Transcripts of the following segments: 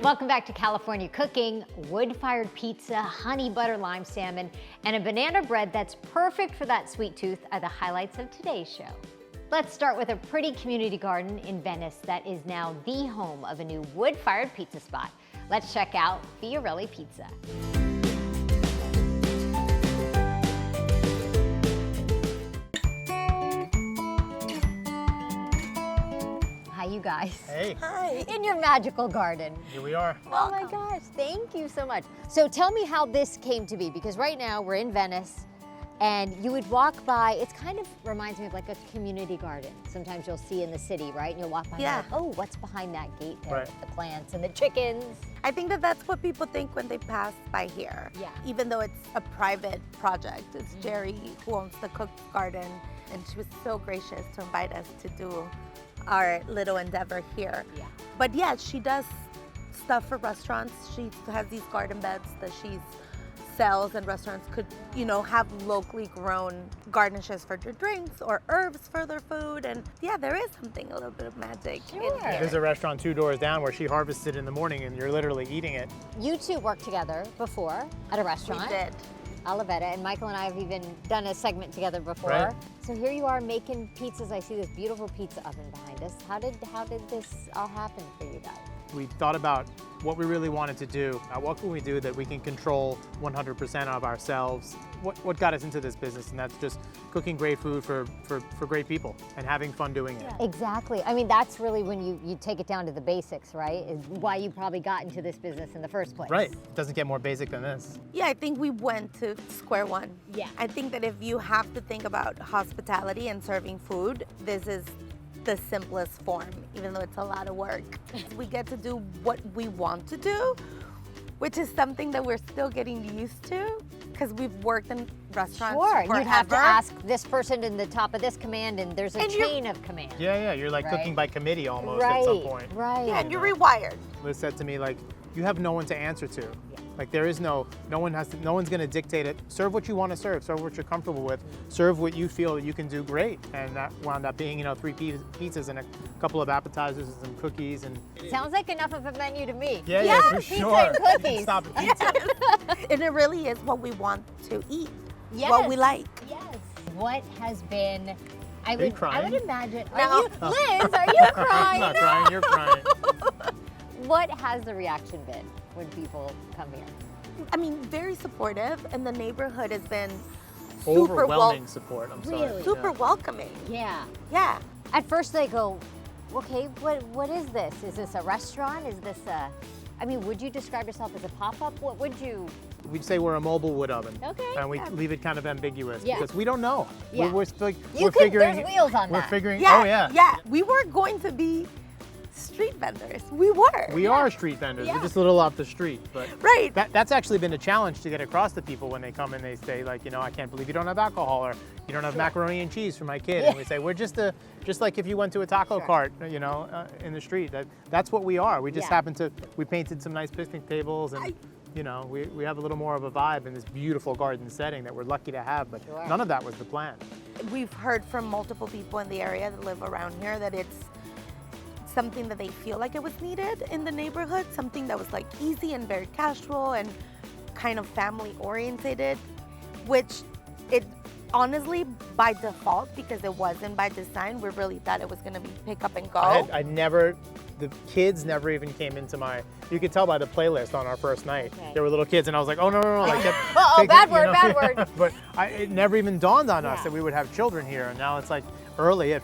Welcome back to California Cooking. Wood-fired pizza, honey butter lime salmon, and a banana bread that's perfect for that sweet tooth are the highlights of today's show. Let's start with a pretty community garden in Venice that is now the home of a new wood-fired pizza spot. Let's check out Fiorelli Pizza. Hi, you guys. Hey. Hi. In your magical garden. Here we are. Oh my gosh, thank you so much. So tell me how this came to be, because right now we're in Venice and you would walk by, it kind of reminds me of like a community garden. Sometimes you'll see in the city, right? And you'll walk by and you're like, oh, what's behind that gate there with the plants and the chickens? I think that that's what people think when they pass by here. Yeah. Even though it's a private project. It's Jerry who owns the Cook Garden, and she was so gracious to invite us to do our little endeavor here. Yeah. But yeah, she does stuff for restaurants. She has these garden beds that she sells, and restaurants could, you know, have locally grown garnishes for their drinks or herbs for their food. And yeah, there is something, a little bit of magic in here. There's a restaurant 2 doors down where she harvested in the morning and you're literally eating it. You two worked together before at a restaurant. We did. Olivetta, and Michael and I have even done a segment together before. Right. So here you are making pizzas. I see this beautiful pizza oven behind us. How did this all happen for you guys? We thought about what we really wanted to do. What can we do that we can control 100% of ourselves? What got us into this business? And that's just cooking great food for great people and having fun doing it. Exactly. I mean, that's really when you take it down to the basics, right? Is why you probably got into this business in the first place. Right. It doesn't get more basic than this. Yeah, I think we went to square one. Yeah. I think that if you have to think about hospitality and serving food, this is the simplest form, even though it's a lot of work. We get to do what we want to do, which is something that we're still getting used to because we've worked in restaurants forever. You'd have to ask this person in the top of this command, and there's a chain of command. Yeah, you're like cooking by committee almost right, at some point. Right. Yeah, and you're rewired. Liz said to me, like, you have no one to answer to. Like, there is no one's gonna dictate it. Serve what you want to serve what you're comfortable with, serve what you feel that you can do great. And that wound up being, 3 pizzas and a couple of appetizers and some cookies. And Sounds like enough of a menu to me. yeah, for pizza sure. and cookies. Stop at pizza. And it really is what we want to eat, Yes. what we like. Yes. What has been, I you would crying? imagine, No. Liz, are you I'm crying? not crying, you're crying. What has the reaction been when people come here? I mean, very supportive, and the neighborhood has been Overwhelming support, I'm sorry. Really? super welcoming. Yeah. Yeah. At first they go, okay, what is this? Is this a restaurant? Is this I mean, would you describe yourself as a pop-up? What would you? We'd say we're a mobile wood oven. Okay. And we leave it kind of ambiguous Yeah. because we don't know. Yeah. We're There's figuring. wheels on We're that. figuring. Yeah. Oh yeah. Yeah. We were going to be street vendors. We were. We are street vendors. Yeah. We're just a little off the street, but Right. that's actually been a challenge to get across to people when they come and they say, like, I can't believe you don't have alcohol, or you don't have macaroni and cheese for my kid. And we say, we're just like if you went to a taco cart, in the street. That's what we are. We just happen to, we painted some nice picnic tables, and we have a little more of a vibe in this beautiful garden setting that we're lucky to have, but none of that was the plan. We've heard from multiple people in the area that live around here that it's something that they feel like it was needed in the neighborhood, something that was like easy and very casual and kind of family orientated, which it honestly by default, because it wasn't by design, we really thought it was going to be pick up and go. The kids never even came into you could tell by the playlist on our first night. Okay. There were little kids, and I was like, oh, no. Like, bad word. But it never even dawned on us that we would have children here, and now it's like early at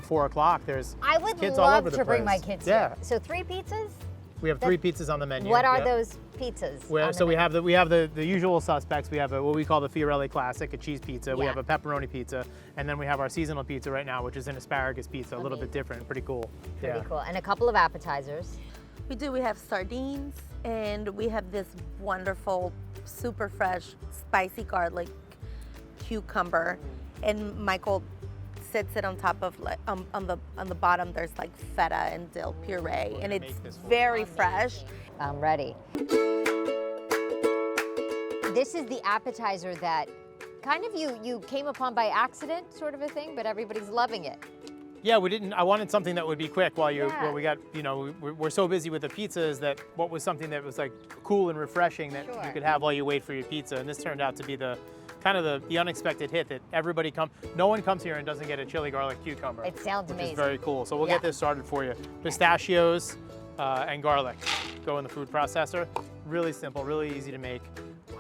4 o'clock. There's I would kids all over love the to bring my place. kids Yeah. here. So 3 pizzas? We have 3 pizzas on the menu. What are Yep. those pizzas? So we have the usual suspects. We have what we call the Fiorelli Classic, a cheese pizza. We Yeah. have a pepperoni pizza, and then we have our seasonal pizza right now, which is an asparagus pizza, a little bit different, pretty cool. Pretty cool. And a couple of appetizers. We do. We have sardines, and we have this wonderful, super fresh, spicy garlic cucumber, and Michael sits it on top of on the bottom. There's like feta and dill puree, and it's very fresh. I'm ready. This is the appetizer that kind of you came upon by accident, sort of a thing, but everybody's loving it. Yeah, we didn't. I wanted something that would be quick while you. Yeah. Well, we got. You know, we're so busy with the pizzas that what was something that was like cool and refreshing that Sure. you could have while you wait for your pizza. And this turned out to be the kind of the unexpected hit that everybody come. No one comes here and doesn't get a chili garlic cucumber. It sounds which amazing. is very cool. So we'll Yeah. get this started for you. Pistachios and garlic go in the food processor. Really simple, really easy to make.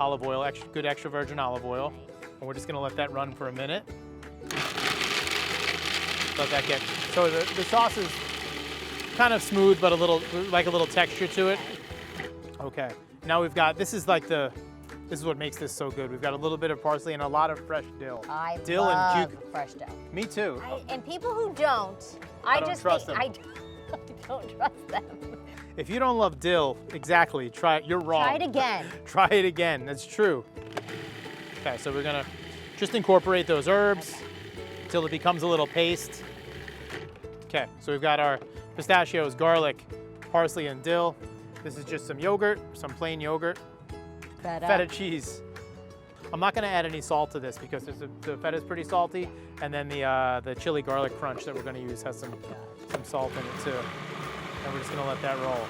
Olive oil, good extra virgin olive oil. And we're just gonna let that run for a minute. Let that get, so the sauce is kind of smooth, but a little texture to it. Okay, now we've got, this is what makes this so good. We've got a little bit of parsley and a lot of fresh dill. I Dill love and fresh dill. Me too. And people who don't, I don't trust them. I don't trust them. If you don't love dill, exactly, try it. You're wrong. Try it again. Try it again, that's true. Okay, so we're gonna just incorporate those herbs until it becomes a little paste. Okay, so we've got our pistachios, garlic, parsley, and dill. This is just some yogurt, some plain yogurt, feta cheese. I'm not gonna add any salt to this because the feta is pretty salty, and then the chili garlic crunch that we're gonna use has some salt in it too. And we're just gonna let that roll.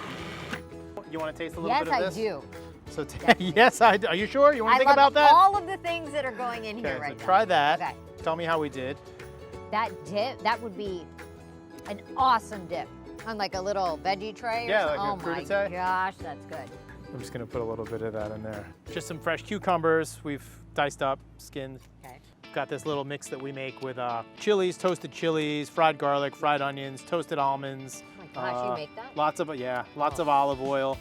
You wanna taste a little bit of this? Yes, I do. So yes, I do. Are you sure? You wanna think love about that? all of the things that are going in here Okay, right so now. try that. Okay. Tell me how we did. That dip, that would be an awesome dip on like a little veggie tray or Yeah, something. like a Oh my crudité. gosh, that's good. I'm just gonna put a little bit of that in there. Just some fresh cucumbers we've diced up, skinned. Okay. Got this little mix that we make with chilies, toasted chilies, fried garlic, fried onions, toasted almonds. Oh my gosh, you make that? Lots of olive oil.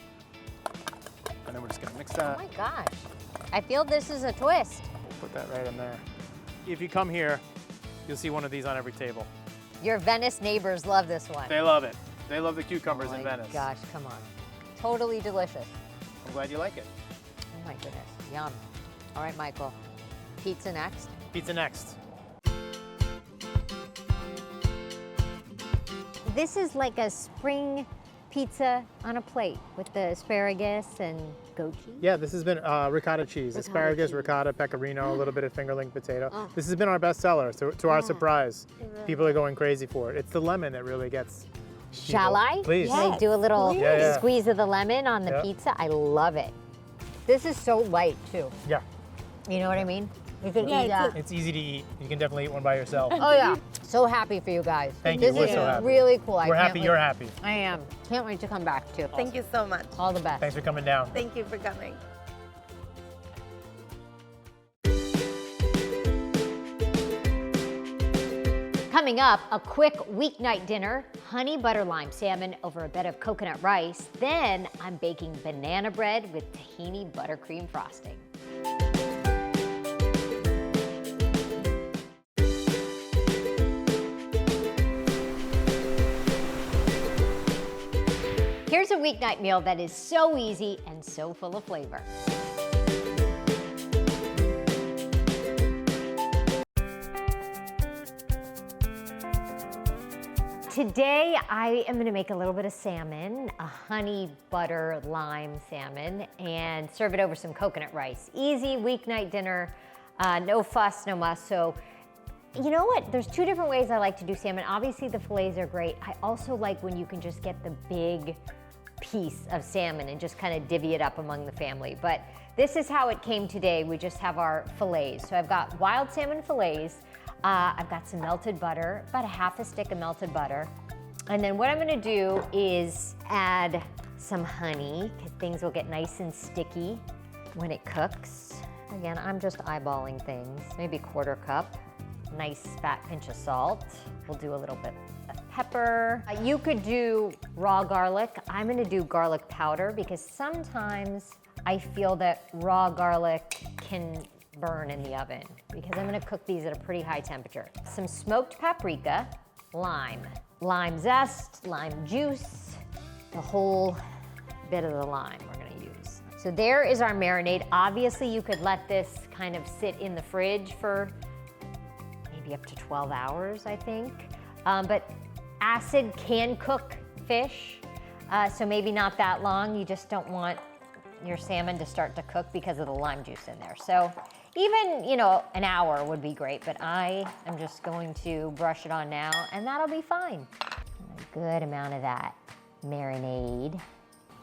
And then we're just gonna mix Oh that. my gosh. I feel this is a twist. Put that right in there. If you come here, you'll see one of these on every table. Your Venice neighbors love this one. They love it. They love the cucumbers Oh in my Venice. gosh, come on. Totally delicious. I'm glad you like it. Oh my goodness, yum. All right, Michael, pizza next. Pizza next. This is like a spring pizza on a plate with the asparagus and goat cheese. Yeah, this has been ricotta cheese, Ricotta asparagus, cheese. ricotta, pecorino, a little bit of fingerling potato. Oh. This has been our best seller, to our surprise. really People are going crazy for it. It's the lemon that really gets Shall people. I? Please. Can I do a little please. Yeah, yeah. squeeze of the lemon on the Yeah. pizza? I love it. This is so light too. Yeah, You know what I mean? You can Yeah, eat that. it's easy to eat. You can definitely eat one by yourself. Oh yeah. So happy for you guys. Thank you. This We're is so happy. really cool. We're I can't happy wait. you're happy. I am. Can't wait to come back too. Thank you so much. All the best. Thanks for coming down. Thank you for coming. Coming up, a quick weeknight dinner, honey butter lime salmon over a bed of coconut rice. Then I'm baking banana bread with tahini buttercream frosting. Here's a weeknight meal that is so easy and so full of flavor. Today, I am gonna make a little bit of salmon, a honey butter lime salmon, and serve it over some coconut rice. Easy weeknight dinner, no fuss, no muss. So, you know what? There's two different ways I like to do salmon. Obviously, the fillets are great. I also like when you can just get the big piece of salmon and just kind of divvy it up among the family. But this is how it came today. We just have our fillets. So I've got wild salmon fillets. I've got some melted butter, about a half a stick of melted butter. And then what I'm gonna do is add some honey, because things will get nice and sticky when it cooks. Again, I'm just eyeballing things, maybe a quarter cup. Nice fat pinch of salt. We'll do a little bit of pepper. You could do raw garlic. I'm gonna do garlic powder because sometimes I feel that raw garlic can burn in the oven because I'm gonna cook these at a pretty high temperature. Some smoked paprika, lime zest, lime juice, the whole bit of the lime we're gonna use. So there is our marinade. Obviously you could let this kind of sit in the fridge for maybe up to 12 hours, I think. But acid can cook fish, so maybe not that long. You just don't want your salmon to start to cook because of the lime juice in there. So Even, you know, an hour would be great, but I am just going to brush it on now, and that'll be fine. And a good amount of that marinade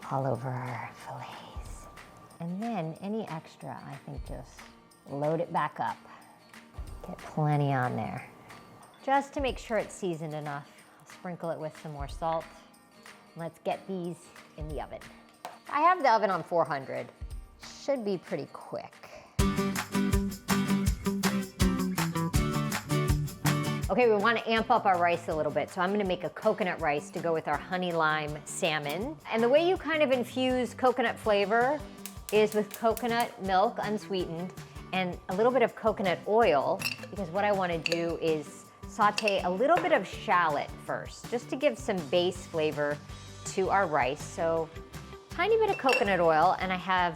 all over our fillets. And then any extra, I think just load it back up. Get plenty on there. Just to make sure it's seasoned enough, I'll sprinkle it with some more salt. Let's get these in the oven. I have the oven on 400. Should be pretty quick. Okay, we want to amp up our rice a little bit, so I'm going to make a coconut rice to go with our honey lime salmon. And the way you kind of infuse coconut flavor is with coconut milk, unsweetened, and a little bit of coconut oil, because what I want to do is saute a little bit of shallot first, just to give some base flavor to our rice. So, tiny bit of coconut oil, and I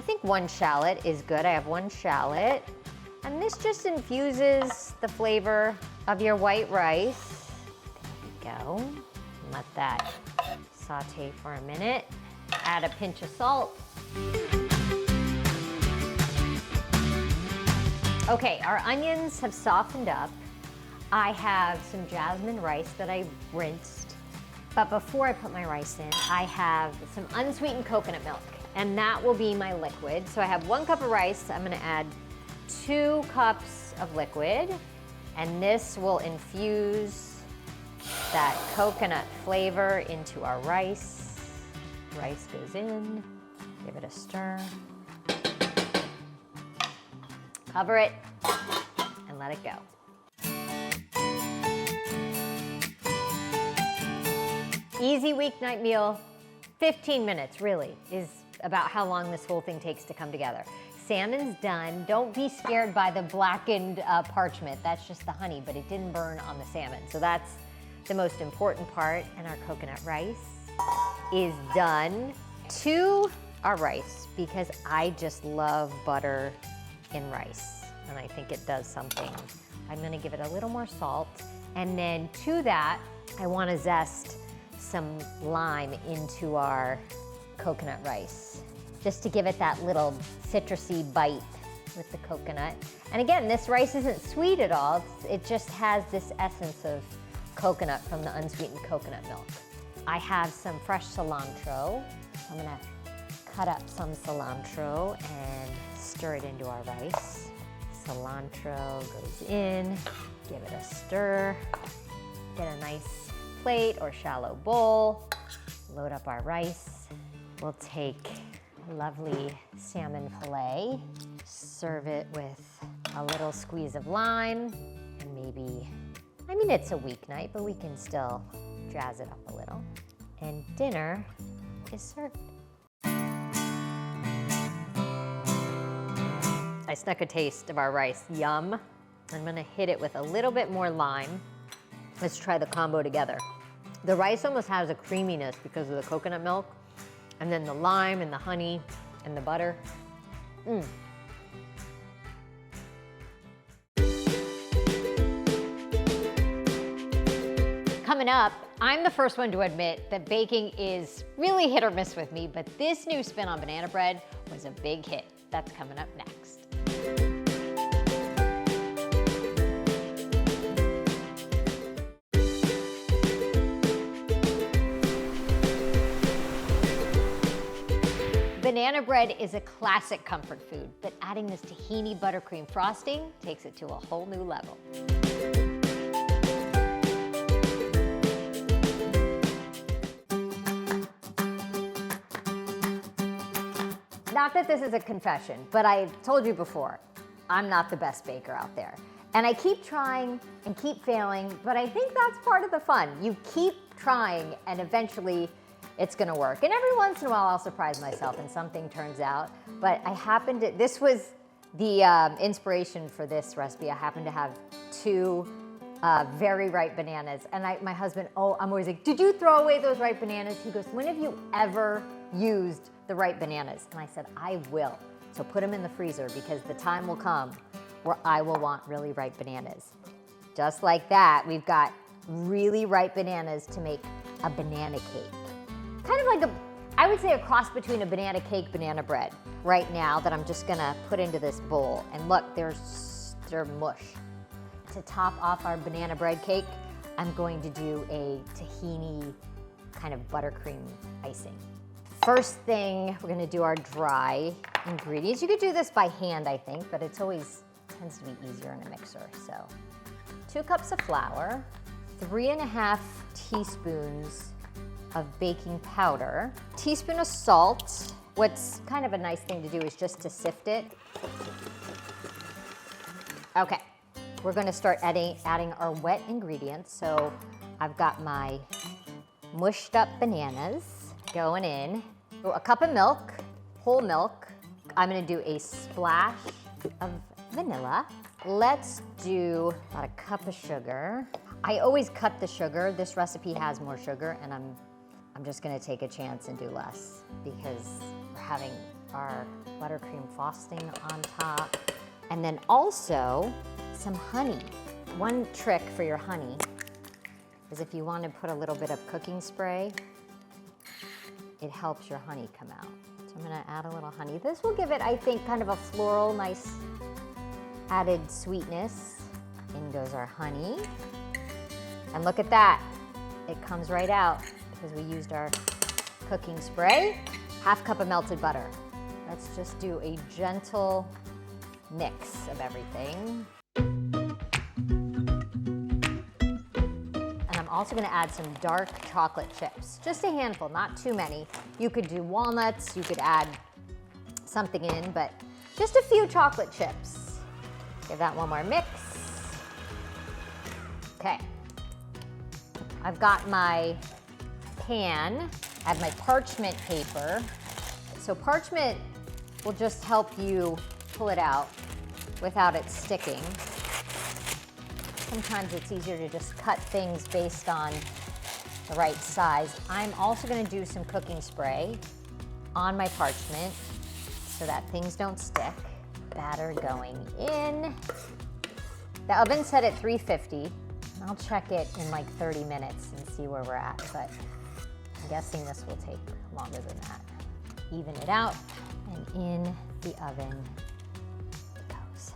think 1 shallot is good. I have 1 shallot. And this just infuses the flavor of your white rice. There we go. Let that saute for a minute. Add a pinch of salt. Okay, our onions have softened up. I have some jasmine rice that I rinsed. But before I put my rice in, I have some unsweetened coconut milk, and that will be my liquid. So I have 1 cup of rice. I'm gonna add 2 cups of liquid, and this will infuse that coconut flavor into our rice. Rice goes in, give it a stir. Cover it and let it go. Easy weeknight meal, 15 minutes really is about how long this whole thing takes to come together. Salmon's done. Don't be scared by the blackened parchment. That's just the honey, but it didn't burn on the salmon. So that's the most important part. And our coconut rice is done. To our rice, because I just love butter in rice. And I think it does something. I'm gonna give it a little more salt. And then to that, I wanna zest some lime into our coconut rice, just to give it that little citrusy bite with the coconut. And again, this rice isn't sweet at all. It just has this essence of coconut from the unsweetened coconut milk. I have some fresh cilantro. I'm gonna cut up some cilantro and stir it into our rice. Cilantro goes in, give it a stir. Get a nice plate or shallow bowl, load up our rice. We'll take lovely salmon fillet, serve it with a little squeeze of lime, and maybe, I mean, it's a weeknight, but we can still jazz it up a little. And dinner is served. I snuck a taste of our rice, yum. I'm gonna hit it with a little bit more lime. Let's try the combo together. The rice almost has a creaminess because of the coconut milk, and then the lime and the honey and the butter. Coming up, I'm the first one to admit that baking is really hit or miss with me, but this new spin on banana bread was a big hit. That's coming up next. Banana bread is a classic comfort food, but adding this tahini buttercream frosting takes it to a whole new level. Not that this is a confession, but I told you before, I'm not the best baker out there. And I keep trying and keep failing, but I think that's part of the fun. You keep trying and eventually it's gonna work. And every once in a while I'll surprise myself and something turns out. But I happened to, this was the inspiration for this recipe. I happen to have 2 very ripe bananas. And my husband, I'm always like, did you throw away those ripe bananas? He goes, when have you ever used the ripe bananas? And I said, I will. So put them in the freezer because the time will come where I will want really ripe bananas. Just like that, we've got really ripe bananas to make a banana cake. Kind of like I would say a cross between a banana cake, banana bread right now that I'm just gonna put into this bowl. And look, they're mush. To top off our banana bread cake, I'm going to do a tahini kind of buttercream icing. First thing, we're gonna do our dry ingredients. You could do this by hand, I think, but it's always tends to be easier in a mixer. So 2 cups of flour, 3.5 teaspoons of baking powder, teaspoon of salt. What's kind of a nice thing to do is just to sift it. Okay, we're gonna start adding our wet ingredients. So I've got my mushed up bananas going in. A cup of milk, whole milk. I'm gonna do a splash of vanilla. Let's do about a cup of sugar. I always cut the sugar. This recipe has more sugar, and I'm just gonna take a chance and do less because we're having our buttercream frosting on top. And then also some honey. One trick for your honey is if you want to put a little bit of cooking spray, it helps your honey come out. So I'm gonna add a little honey. This will give it, I think, kind of a floral, nice added sweetness. In goes our honey. And look at that. It comes right out because we used our cooking spray. Half cup of melted butter. Let's just do a gentle mix of everything. And I'm also gonna add some dark chocolate chips. Just a handful, not too many. You could do walnuts, you could add something in, but just a few chocolate chips. Give that one more mix. Okay. I've got my pan. I have my parchment paper. So parchment will just help you pull it out without it sticking. Sometimes it's easier to just cut things based on the right size. I'm also gonna do some cooking spray on my parchment so that things don't stick. Batter going in. The oven's set at 350. I'll check it in like 30 minutes and see where we're at, but I'm guessing this will take longer than that. Even it out, and in the oven it goes.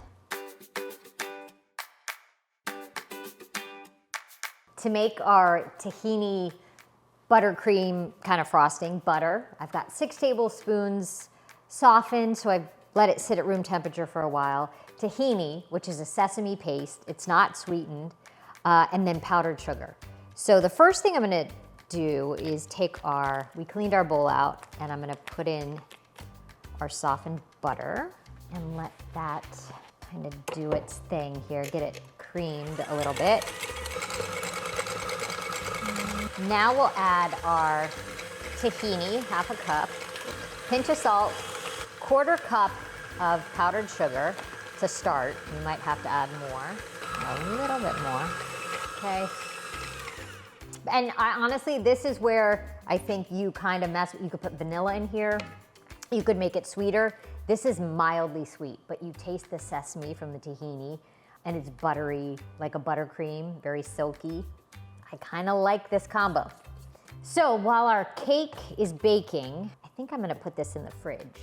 To make our tahini buttercream kind of frosting, butter, I've got 6 tablespoons softened, so I've let it sit at room temperature for a while. Tahini, which is a sesame paste, it's not sweetened, and then powdered sugar. So the first thing I'm gonna do is take we cleaned our bowl out, and I'm gonna put in our softened butter and let that kind of do its thing here, get it creamed a little bit. Now we'll add our tahini, half a cup, pinch of salt, 1/4 cup of powdered sugar to start. You might have to add more, a little bit more, okay? And honestly, this is where I think you kind of you could put vanilla in here. You could make it sweeter. This is mildly sweet, but you taste the sesame from the tahini, and it's buttery, like a buttercream, very silky. I kind of like this combo. So while our cake is baking, I think I'm gonna put this in the fridge.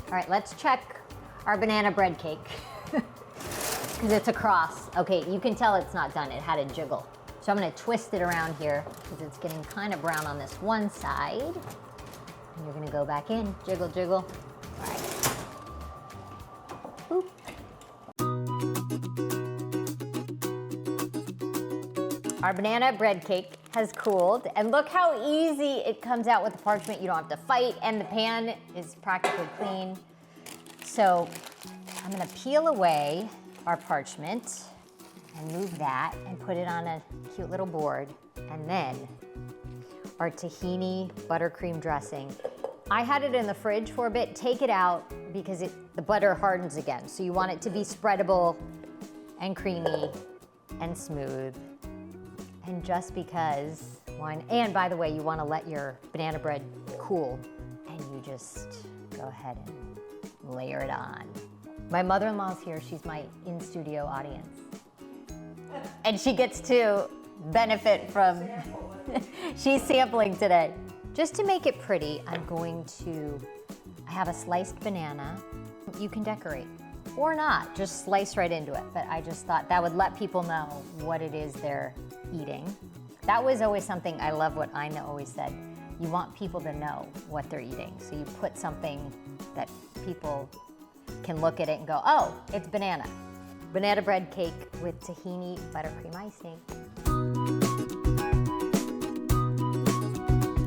All right, let's check our banana bread cake. Because it's a cross. Okay, you can tell it's not done. It had a jiggle. So I'm gonna twist it around here because it's getting kind of brown on this one side. And you're gonna go back in, jiggle, jiggle. All right. Boop. Our banana bread cake has cooled, and look how easy it comes out with the parchment. You don't have to fight, and the pan is practically clean. So I'm gonna peel away our parchment and move that and put it on a cute little board. And then our tahini buttercream dressing. I had it in the fridge for a bit. Take it out because the butter hardens again. So you want it to be spreadable and creamy and smooth. And just because and by the way, you want to let your banana bread cool, and you just go ahead and layer it on. My mother-in-law's here. She's my in-studio audience. And she gets to benefit from, she's sampling today. Just to make it pretty, I have a sliced banana. You can decorate or not, just slice right into it. But I just thought that would let people know what it is they're eating. That was always something, I love what Ina always said. You want people to know what they're eating. So you put something that people can look at it and go, oh, it's banana. Banana bread cake with tahini buttercream icing.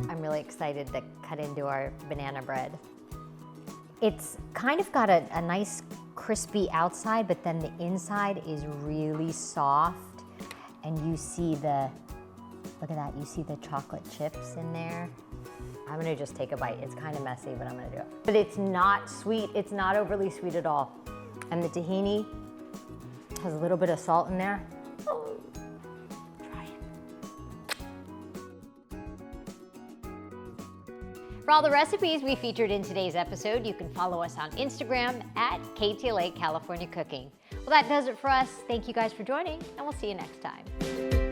I'm really excited to cut into our banana bread. It's kind of got a nice crispy outside, but then the inside is really soft. And you see look at that, you see the chocolate chips in there. I'm gonna just take a bite. It's kind of messy, but I'm gonna do it. But it's not sweet, it's not overly sweet at all. And the tahini has a little bit of salt in there. Oh, try it. For all the recipes we featured in today's episode, you can follow us on Instagram at KTLA California Cooking. Well, that does it for us. Thank you guys for joining, and we'll see you next time.